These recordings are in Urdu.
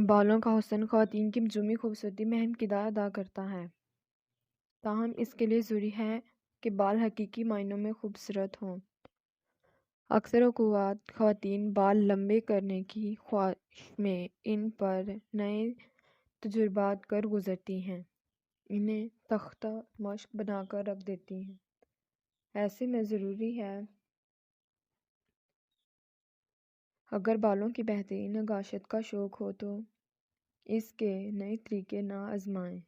بالوں کا حسن خواتین کی ہجومی خوبصورتی میں اہم کردار ادا کرتا ہے، تاہم اس کے لیے ضروری ہے کہ بال حقیقی معنوں میں خوبصورت ہوں۔ اکثر اوقات خواتین بال لمبے کرنے کی خواہش میں ان پر نئے تجربات کر گزرتی ہیں، انہیں تختہ مشق بنا کر رکھ دیتی ہیں۔ ایسے میں ضروری ہے اگر بالوں کی بہترین نگہداشت کا شوق ہو تو اس کے نئے طریقے نہ آزمائے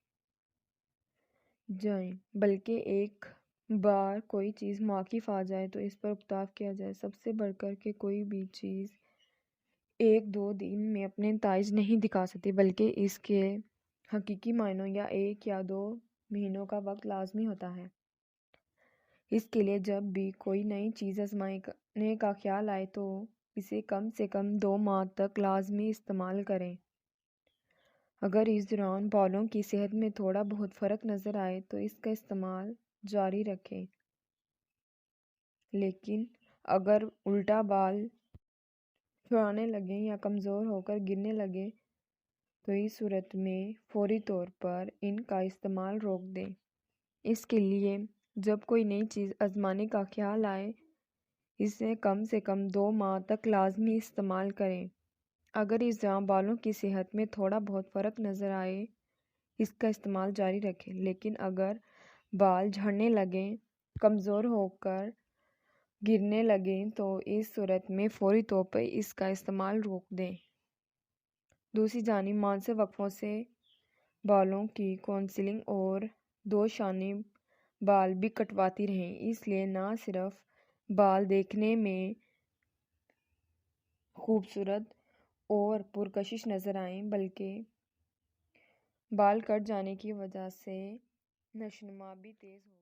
جائیں، بلکہ ایک بار کوئی چیز موقف آ جائے تو اس پر اکتفا کیا جائے۔ سب سے بڑھ کر کے کوئی بھی چیز ایک دو دن میں اپنے نتائج نہیں دکھا سکتی، بلکہ اس کے حقیقی معنوں یا ایک یا دو مہینوں کا وقت لازمی ہوتا ہے۔ اس کے لیے جب بھی کوئی نئی چیز آزمانے کا خیال آئے تو اسے کم سے کم 2 ماہ تک لازمی استعمال کریں۔ اگر اس دوران بالوں کی صحت میں تھوڑا بہت فرق نظر آئے تو اس کا استعمال جاری رکھیں، لیکن اگر الٹا بال جھڑنے لگیں یا کمزور ہو کر گرنے لگیں تو اس صورت میں فوری طور پر ان کا استعمال روک دیں۔ اس کے لیے جب کوئی نئی چیز آزمانے کا خیال آئے اسے کم سے کم 2 ماہ تک لازمی استعمال کریں۔ اگر اس دوران بالوں کی صحت میں تھوڑا بہت فرق نظر آئے اس کا استعمال جاری رکھیں، لیکن اگر بال جھڑنے لگیں، کمزور ہو کر گرنے لگیں تو اس صورت میں فوری طور پر اس کا استعمال روک دیں۔ دوسری جانب مناسب وقفوں سے بالوں کی کونسلنگ اور 2 جانب بال بھی کٹواتی رہیں۔ اس لیے نہ صرف بال دیکھنے میں خوبصورت اور پرکشش نظر آئیں بلکہ بال کٹ جانے کی وجہ سے نشوونما بھی تیز ہوگی۔